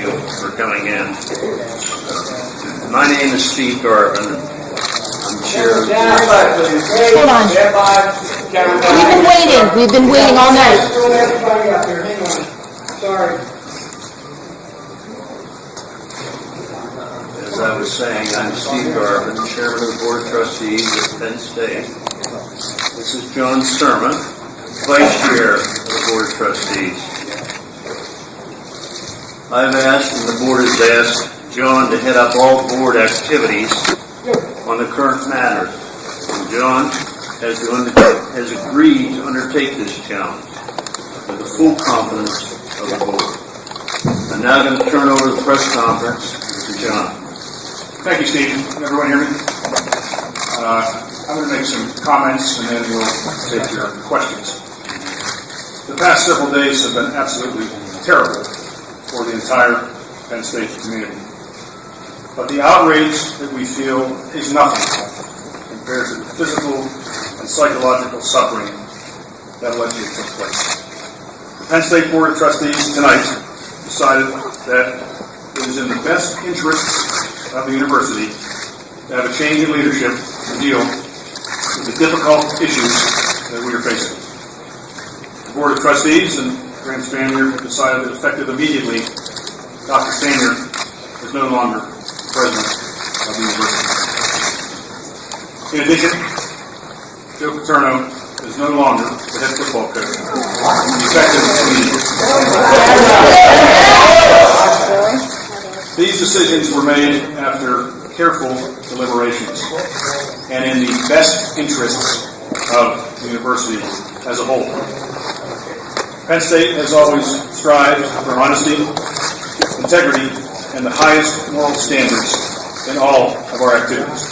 you for coming in. My name is Steve Garvin. I'm chair of the board. Hold on. We've been waiting all night. Everybody up here, hang on. Sorry. As I was saying, I'm Steve Garvin, chairman of the Board of Trustees at Penn State. This is John Surma, vice chair of the Board of Trustees. I've asked, and the board has asked, John to head up all board activities on the current matters. And John has agreed to undertake this challenge with the full confidence of the board. I'm now going to turn over the press conference to John. Thank you, Steve. Can everyone hear me? I'm going to make some comments and then we'll take your questions. The past several days have been absolutely terrible for the entire Penn State community. But the outrage that we feel is nothing compared to the physical and psychological suffering that allegedly took place. The Penn State Board of Trustees tonight decided that it is in the best interests of the university to have a change in leadership to deal with the difficult issues that we are facing. The Board of Trustees and Grant Spanier have decided that effective immediately, Dr. Spanier is no longer president of the university. In addition, Joe Paterno is no longer the head football coach. Effective immediately. These decisions were made after careful deliberations and in the best interests of the university as a whole. Penn State has always strived for honesty, integrity, and the highest moral standards in all of our activities.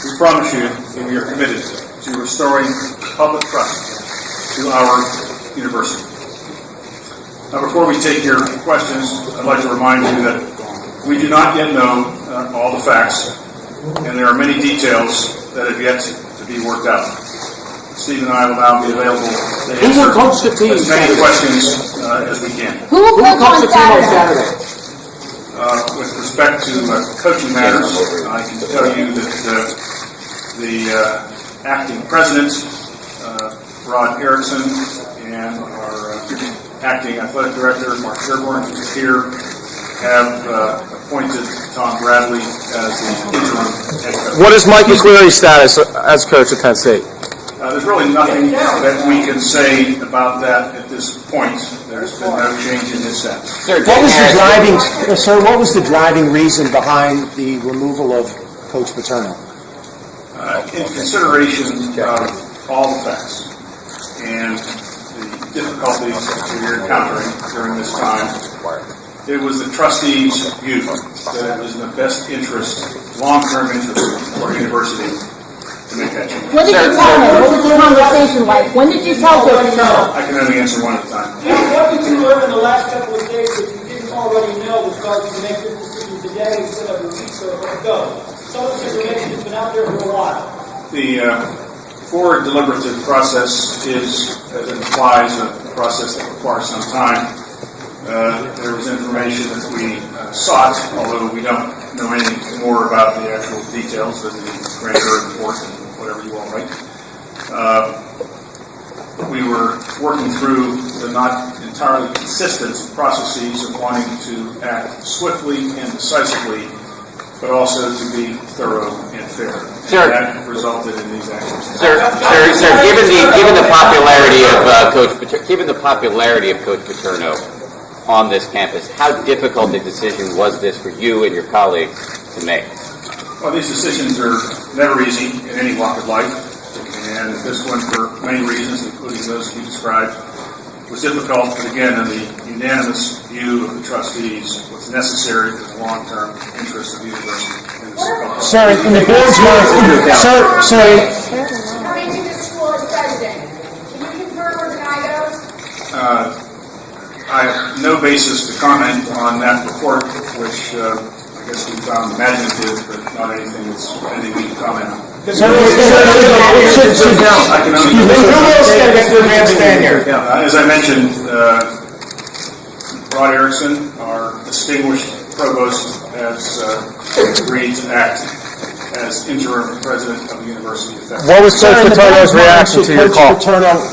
We promise you that we are committed to restoring public trust to our university. Now, before we take your questions, I'd like to remind you that we do not yet know all the facts, and there are many details that have yet to be worked out. Steve and I will now be available to answer as many questions as we can. Who will coach on Saturday? With respect to coaching matters, I can tell you that the acting president, Rod Erickson, and our acting athletic director, Mark Sherborne, who is here, have appointed Tom Bradley as the interim head coach. What is Mike McCleary's status as coach at Penn State? There's really nothing that we can say about that at this point. There's been no change in his status. What was the driving reason behind the removal of Coach Paterno? In consideration of all the facts and the difficulties that we're encountering during this time, it was the trustees' view that it was in the best interest, long-term interest of our university to make that change. What did you tell him? What was the conversation like? When did you tell Joe Paterno? I can only answer one at a time. What did you learn in the last couple of days that you didn't already know that caused you to make this decision today instead of a week ago? Some of this information has been out there for a while. The forward deliberative process is, as it implies, a process that requires some time. There was information that we sought, although we don't know anything more about the actual details than the grand jury report and whatever you all write. We were working through the not entirely consistent processes of wanting to act swiftly and decisively, but also to be thorough and fair. Sir, and that resulted in these actions. Sir, given the popularity of Coach Paterno on this campus, how difficult a decision was this for you and your colleagues to make? Well, these decisions are never easy in any walk of life, and this one, for many reasons, including those you described, was difficult, but again, in the unanimous view of the trustees, was necessary for the long-term interest of the university. Sir, in the board's mind, Coming to the school as president, can you confirm or deny those? I have no basis to comment on that report, which I guess we found imaginative, but not anything we can comment on. As I mentioned, Rod Erickson, our distinguished provost, has agreed to act as interim president of the university. What was Coach Paterno's reaction to your call?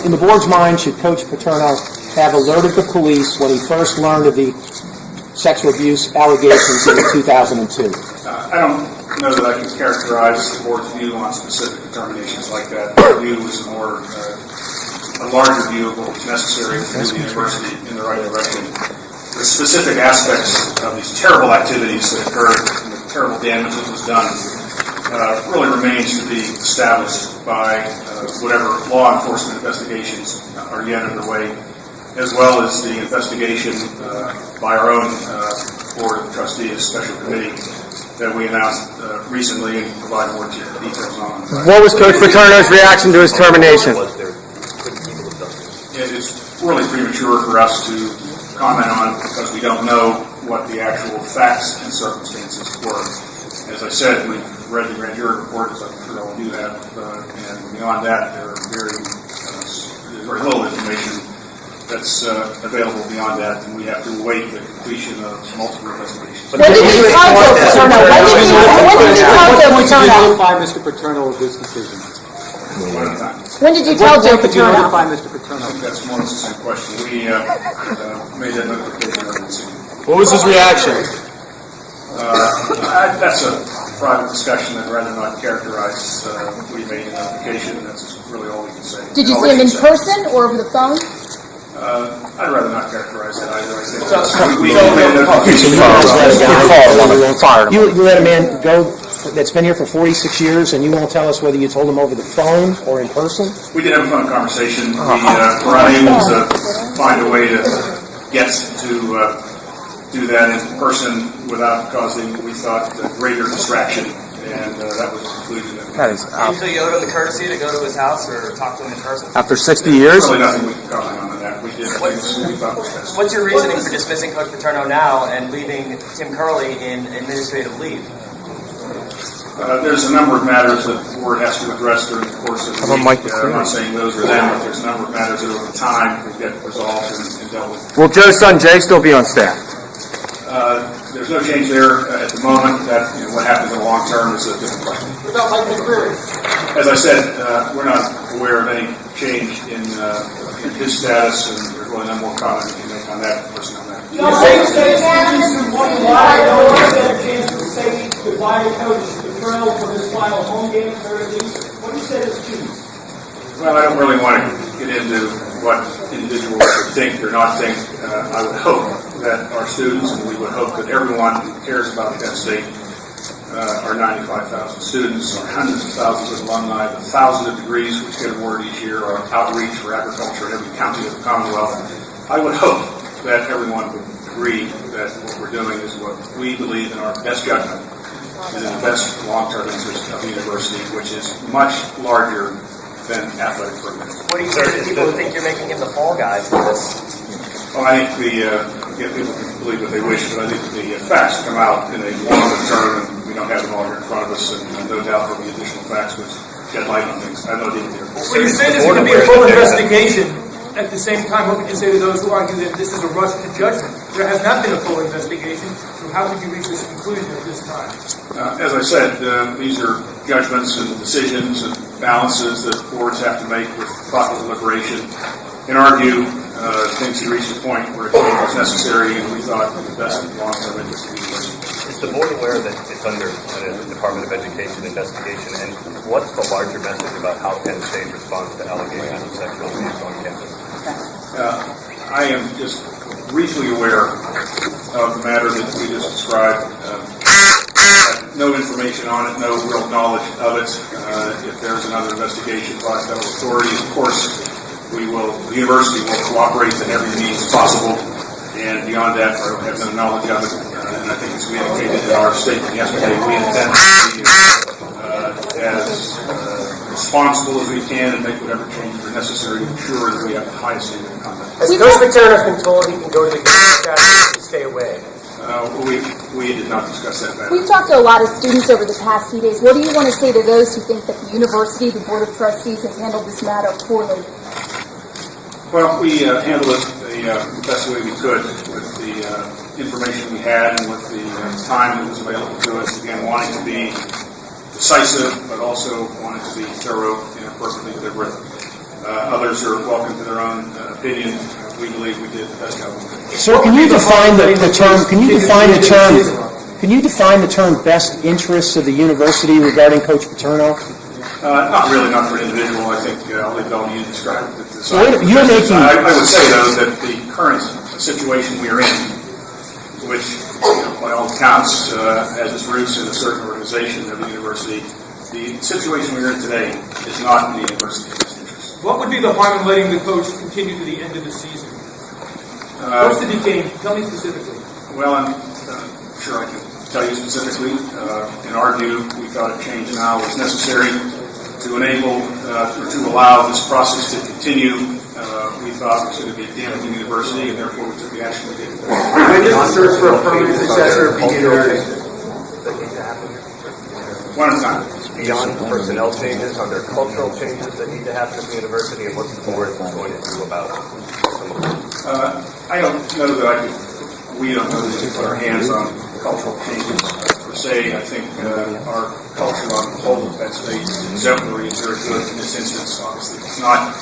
In the board's mind, should Coach Paterno have alerted the police when he first learned of the sexual abuse allegations in 2002? I don't know that I can characterize the board's view on specific determinations like that. The view was more a larger view of what was necessary to move the university in the right direction. The specific aspects of these terrible activities that occurred and the terrible damage that was done really remains to be established by whatever law enforcement investigations are yet underway, as well as the investigation by our own Board of Trustees Special Committee that we announced recently and provide more details on. What was Coach Paterno's reaction to his termination? It is really premature for us to comment on because we don't know what the actual facts and circumstances were. As I said, we've read the grand jury report, as I'm sure all of you have, and beyond that, there's very little information that's available beyond that, and we have to await the completion of multiple investigations. When did you tell Joe Paterno? When did you tell Joe Paterno? Notify Mr. Paterno of this decision. One at a time. When did you tell Joe Did you Paterno? notify Mr. Paterno? I think that's more or less the same question. We made that notification earlier this evening. What was his reaction? That's a private discussion. I'd rather not characterize. We made an application. That's really all we can say. Did you see him in person or over the phone? I'd rather not characterize that either. I think we made a notification. You let a man go that's been here for 46 years, and you won't tell us whether you told him over the phone or in person? We did have a fun conversation. We were unable to find a way to get to do that in person without causing, we thought, a greater distraction, and that was the conclusion. That is Do you feel you owed him the courtesy to go to his house or talk to him in person? after 60 There's years? really nothing we can comment on that. We did things we thought was best. What's your reasoning for dismissing Coach Paterno now and leaving Tim Curley in administrative leave? There's a number of matters that the board has to address during the course of the week. I'm not saying those are them, but there's a number of matters that over time will get resolved and dealt with. Will Joe's son Jay still be on staff? There's no change there at the moment. That what happens in the long term is a different question. What about Mike McCreary? As I said, we're not aware of any change in his status, and there's really no more comment we can make on that person on that. You know, Penn State students who want to lie, don't get a chance to say goodbye to Coach Paterno for his final home game at the least. What do you say to the students? Well, I don't really want to get into what individuals would think or not think. I would hope that our students, and we would hope that everyone who cares about Penn State, our 95,000 students, our hundreds of thousands of alumni, the thousands of degrees which get awarded each year, our outreach for agriculture in every county of the Commonwealth. I would hope that everyone would agree that what we're doing is what we believe in our best judgment is in the best long-term interest of the university, which is much larger than athletic program. What do you say to the people who think you're making him the fall guy for this? Well, I think people can believe what they wish, but I think the facts come out in a longer term, and we don't have them all here in front of us, and no doubt there'll be additional facts which shed light on things. I have no idea here. When you say there's going to be a full investigation, at the same time, what would you say to those who argue that this is a rush to judgment? There has not been a full investigation, so how could you reach this conclusion at this time? As I said, these are judgments and decisions and balances that boards have to make with thoughtful deliberation. In our view, things had reached a point where a change was necessary, and we thought in the best long-term interest of the university. Is the board aware that it's under the Department of Education investigation, and what's the larger message about how Penn State responds to allegations of sexual abuse on campus? I am just briefly aware of the matter that we just described. No information on it, no real knowledge of it. If there's another investigation by federal authorities, of course, the university will cooperate in every means possible. And beyond that, I don't have no knowledge of it. And I think as we indicated in our statement yesterday, we intend to be as responsible as we can and make whatever changes are necessary to ensure that we have the highest standard of conduct. Has Coach Paterno been told he can go to the Girls Academy and stay away? We did not discuss that matter. We've talked to a lot of students over the past few days. What do you want to say to those who think that the university, the Board of Trustees, has handled this matter poorly? Well, we handled it the best way we could with the information we had and with the time that was available to us. Again, wanting to be decisive, but also wanting to be thorough and appropriately deliberate. Others are welcome to their own opinion. We believe we did the best job we could. Sir, can you define the term? Can you define the term? Can you define the term "best interests of the university" regarding Coach Paterno? Not really, not for an individual. I think I'll leave it all to you to describe it. You're making. I would say though that the current situation we are in, which by all accounts has its roots in a certain organization of the university, the situation we're in today is not in the university's best interest. What would be the harm in letting the coach continue to the end of the season? What's the detain? Tell me specifically. Well, I'm sure I can tell you specifically. In our view, we thought a change now was necessary to enable or to allow this process to continue. We thought it was going to be damaging the university, and therefore we took the action we did. When does the search for a permanent successor begin? One at a time. Beyond personnel changes, are there cultural changes that need to happen at the university, and what's the board going to do about some of them? I don't know that we don't know that we can put our hands on cultural changes per se. I think our culture on the whole of Penn State is exemplary and very good in this instance. Obviously, it's not.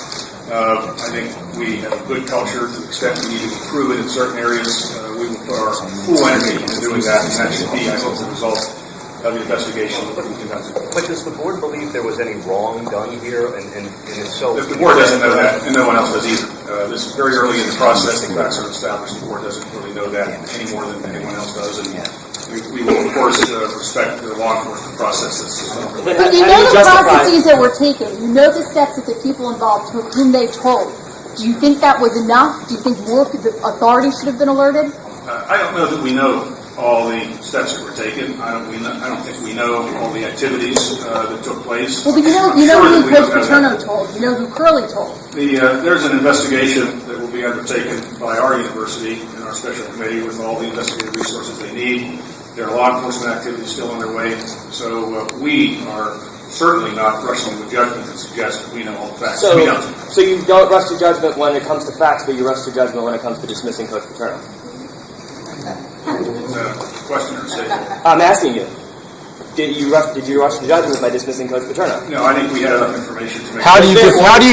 I think we have a good culture to the extent we need to improve it in certain areas. We will put our full energy into doing that, and that should be, I hope, the result of the investigation that we conducted. But does the board believe there was any wrong done here? And if so, the board doesn't know that, and no one else does either. This is very early in the process. The facts are established. The board doesn't really know that any more than anyone else does. And we will, of course, respect the law enforcement processes. But you know the processes that were taken. You know the steps that the people involved took, whom they told. Do you think that was enough? Do you think more the authority should have been alerted? I don't know that we know all the steps that were taken. I don't think we know all the activities that took place. Well, but you know who Coach Paterno told. You know who Curley told. There's an investigation that will be undertaken by our university and our special committee with all the investigative resources they need. There are law enforcement activities still underway, so we are certainly not rushing to a judgment that suggests that we know all the facts. So, we don't. So you don't rush to judgment when it comes to facts, but you rush to judgment when it comes to dismissing Coach Paterno. Question or statement? I'm asking you. Did you rush to judgment by dismissing Coach Paterno? No, I think we had enough information to make. How do you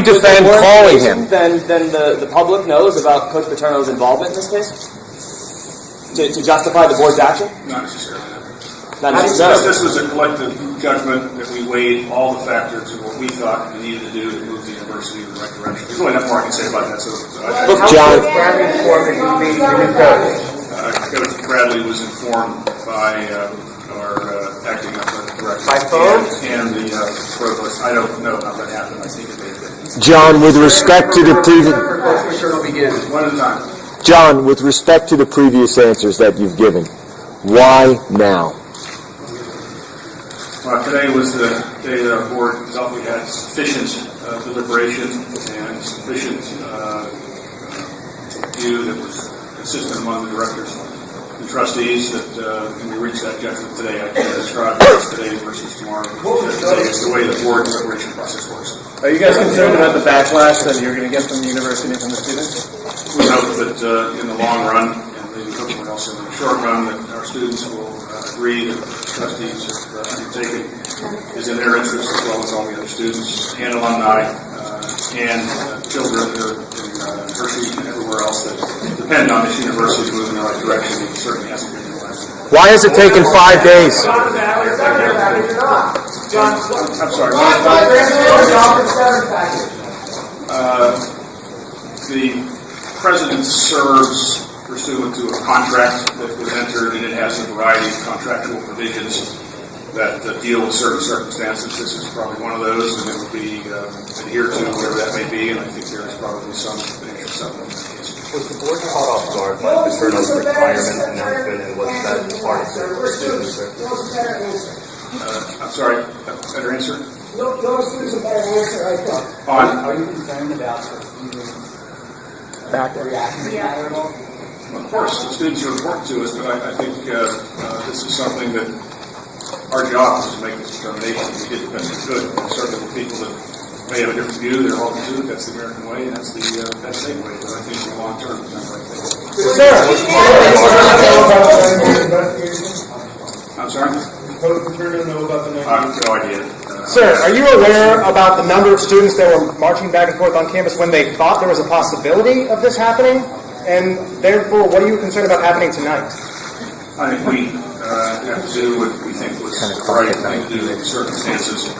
defend calling him? Then the public knows about Coach Paterno's involvement in this case to justify the board's action. Not necessarily. Not necessarily. This was a collective judgment that we weighed all the factors of what we thought we needed to do to move the university in the right direction. There's really nothing more I can say about that. Look, John. Coach Bradley was informed by our acting athletic director by phone and the provost. I don't know how that happened. I think it did. John, with respect to the previous. One at a time. John, with respect to the previous answers that you've given, why now? Today was the day that our board felt we had sufficient deliberation and sufficient view that was consistent among the directors and trustees that when we reached that judgment today. I can't describe it as today versus tomorrow. Today is the way the board deliberation process works. Are you guys concerned about the backlash that you're going to get from the university and from the students? We hope that in the long run, and maybe hopefully also in the short run, that our students will agree that the trustees have undertaken is in their interest as well as all the other students and alumni and children in Hershey and everywhere else that depend on this university to move in the right direction. It certainly hasn't been in the last year. Why has it taken 5 days? I'm sorry. The president serves pursuant to a contract that was entered, and it has a variety of contractual provisions that deal with certain circumstances. This is probably one of those, and it will be adhered to, whatever that may be, and I think there is probably some financial settlement in that case. Was the board caught off guard by Paterno's retirement announcement, and was that part of the students? I'm sorry, better answer? No students a better answer, I thought. Are you concerned about the reaction at all? Well, of course, the students are important to us, but I think this is something that our job is to make this determination. We did the best we could. Certainly the people that may have a different view, they're welcome to it. That's the American way, and that's the Penn State way. But I think in the long term, it's not the right thing. I'm sorry? Coach Paterno know about the I have no idea. Sir, are you aware about the number of students that were marching back and forth on campus when they thought there was a possibility of this happening? And therefore, what are you concerned about happening tonight? I think we have to do what we think was the right thing to do in circumstances.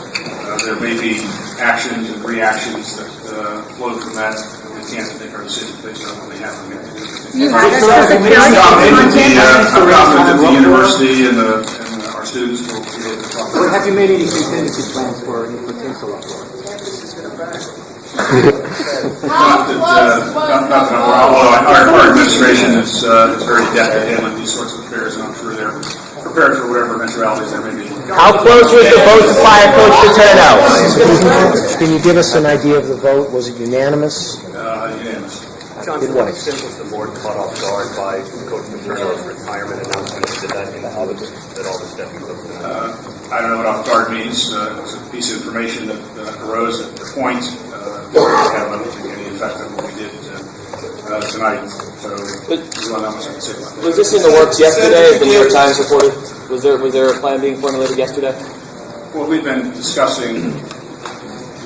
There may be actions and reactions that flow from that. We can't make our decisions based on what they happen. You have a specific I'm confident that the university and our students will be able to talk about it. Have you made any contingency plans for any potential uproar? Although our administration is very adept at handling these sorts of affairs, and I'm sure they're prepared for whatever eventualities there may be. How close was the vote to fire Coach Paterno? Can you give us an idea of the vote? Was it unanimous? Unanimous. John, to what extent was the board caught off guard by Coach Paterno's retirement announcement? Did that influence that all this stuff you looked at? I don't know what off guard means. It was a piece of information that arose at the point. It didn't have any effect on what we did tonight. So, not much I can say about that. Was this in the works yesterday, as the New York Times reported? Was there a plan being formulated yesterday? Well, we've been discussing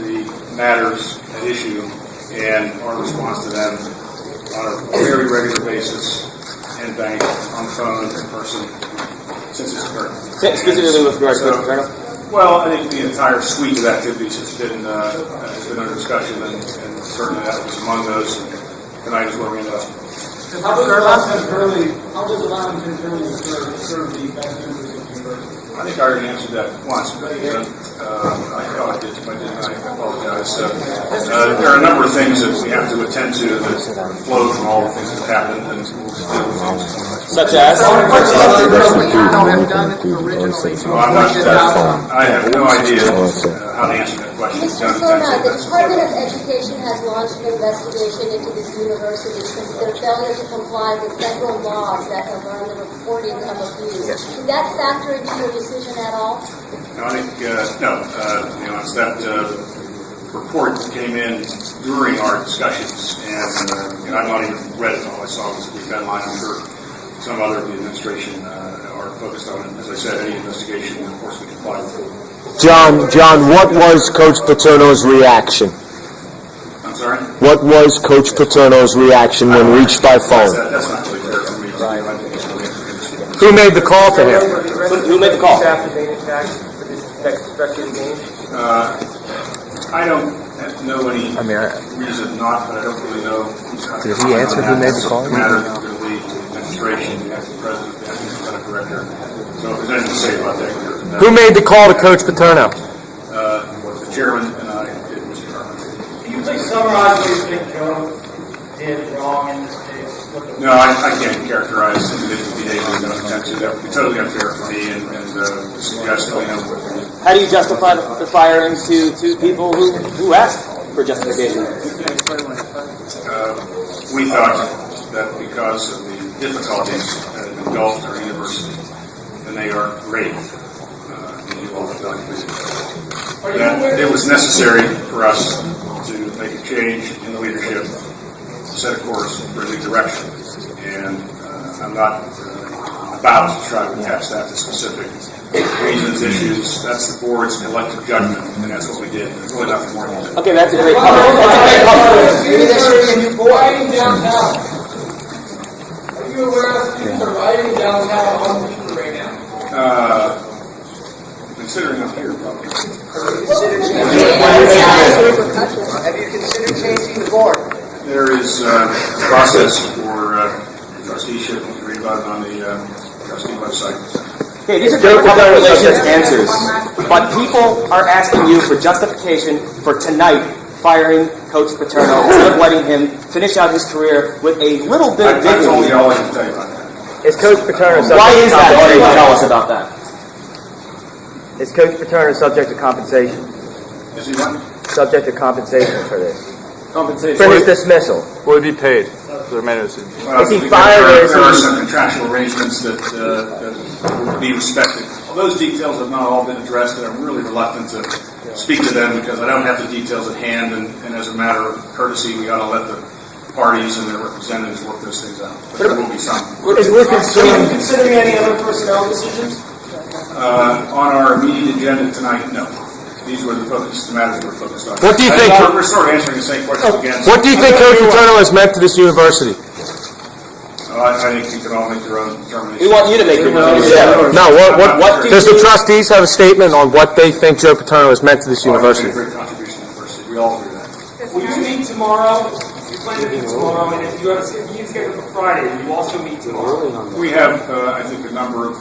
the matters at issue and our response to them on a very regular basis, in bank, on the phone, in person, since it's occurred. Specifically with regard to Coach Paterno? Well, I think the entire suite of activities has been under discussion, and certainly that was among those. Tonight is where we ended up. How does allowing Penn State serve the best interests of the university? I think I already answered that once, but I thought I did. If I didn't, I apologize. There are a number of things that we have to attend to that flow from all the things that have happened. And Such as? I have no idea how to answer that question. Mr. Sorna, the Department of Education has launched an investigation into this university because of their failure to comply with federal laws that govern the reporting of abuse. Did that factor into your decision at all? No, I think, no. It's that report that came in during our discussions, and I've not even read it all. I saw it was a brief headline. I'm sure some other of the administration are focused on it. As I said, any investigation, of course, we comply with it. John, what was Coach Paterno's reaction? I'm sorry? What was Coach Paterno's reaction when reached by phone? That's not really fair for me. Who made the call to him? Who made the call? I don't know any reason not, but I don't really know. Did he answer who made the call? The matter is going to lead to the administration, the acting president, the acting executive director. So if there's anything to say about that, Who made the call to Coach Paterno? The chairman and I did, Mr. Carmen. Can you please summarize what you think Joe did wrong in this case? No, I can't characterize individual behavior. No intent to. That would be totally unfair for me and suggest that How do you justify the firings to people who asked for justification? We thought that because of the difficulties that have engulfed our university, and they are grave, that it was necessary for us to make a change in the leadership, set a course for a new direction. And I'm not about to try to attach that to specific reasons, issues. That's the board's collective judgment, and that's what we did. There's really nothing more than that. Okay, that's a great comment. Maybe they should be rioting downtown. Are you aware of students are rioting downtown on the week right now? Considering I'm here, probably. Have you considered changing the board? There is a process for trusteeship. You can read about it on the trustee website. Okay, these are great public relations answers, but people are asking you for justification for tonight firing Coach Paterno instead of letting him finish out his career with a little bit of dignity. I told you all I can tell you about that. Is Coach Paterno subject Why to is that? Why don't you compensation? tell us about that? Is Coach Paterno subject to compensation? Is he what? Subject to compensation for this? Compensation. For his dismissal? Would be paid for the remainder of the season. Is he fired or is There are he... some contractual arrangements that will be respected. Well, those details have not all been addressed, and I'm really reluctant to speak to them because I don't have the details at hand, and as a matter of courtesy, we ought to let the parties and their representatives work those things out. But there will be some. Are you considering any other personnel decisions? On our immediate agenda tonight, no. These were the matters we're focused on. What do you think? We're sort of answering the same question again. What do you think Coach Paterno has meant to this university? I think you can all make your own determination. We want you to make your determination. No, what does the trustees have a statement on what they think Joe Paterno has meant to this university? Great contribution to the university. We all do that. Will you meet tomorrow? You plan to meet tomorrow, and if you have a meeting scheduled for Friday, will you also meet tomorrow? We have, I think, a number of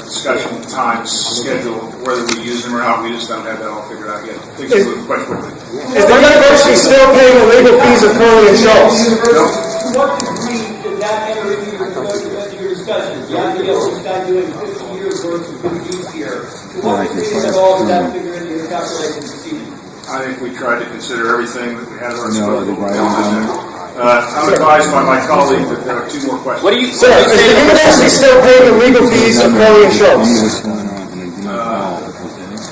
discussion times scheduled. Whether we use them or not, we just don't have that all figured out yet. Things move quite quickly. Is the university still paying the legal fees of Curley and Schultz? To what degree did that enter into your discussions? The idea of this guy doing 50 years worth of good deeds here. To what degree at all did that figure into your calculation proceeding? I think we tried to consider everything that we had at our disposal. I'm advised by my colleague that there are two more questions. What do you Sir, is the university still paying the legal fees of Curley and Schultz? I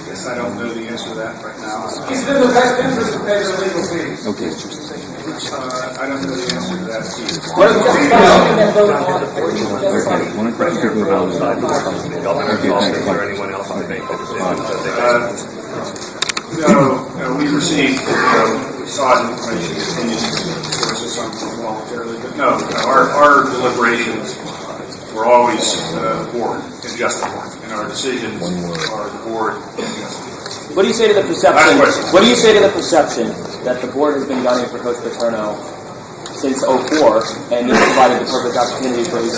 guess I don't know the answer to that right now. He's been the best interest to pay the legal fees. I don't know the answer to that either. Anyone else on the make the decision? No, we received, we saw information, opinions, some voluntarily, but no, our deliberations were always board and just the board, and our decisions are the board and just the board. What do you say to the perception? What do you say to the perception that the board has been gunning for Coach Paterno since '04, and this provided the perfect opportunity for his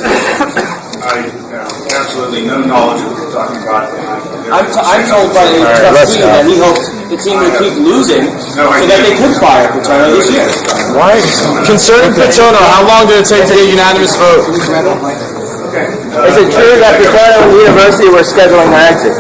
I have absolutely no knowledge of what you're talking about. I'm told by a trustee that he hopes the team would keep losing so that they could fire Paterno this year. Why? Concerning Paterno, how long did it take to get a unanimous vote? Is it true that Paterno and the university were scheduling an exit?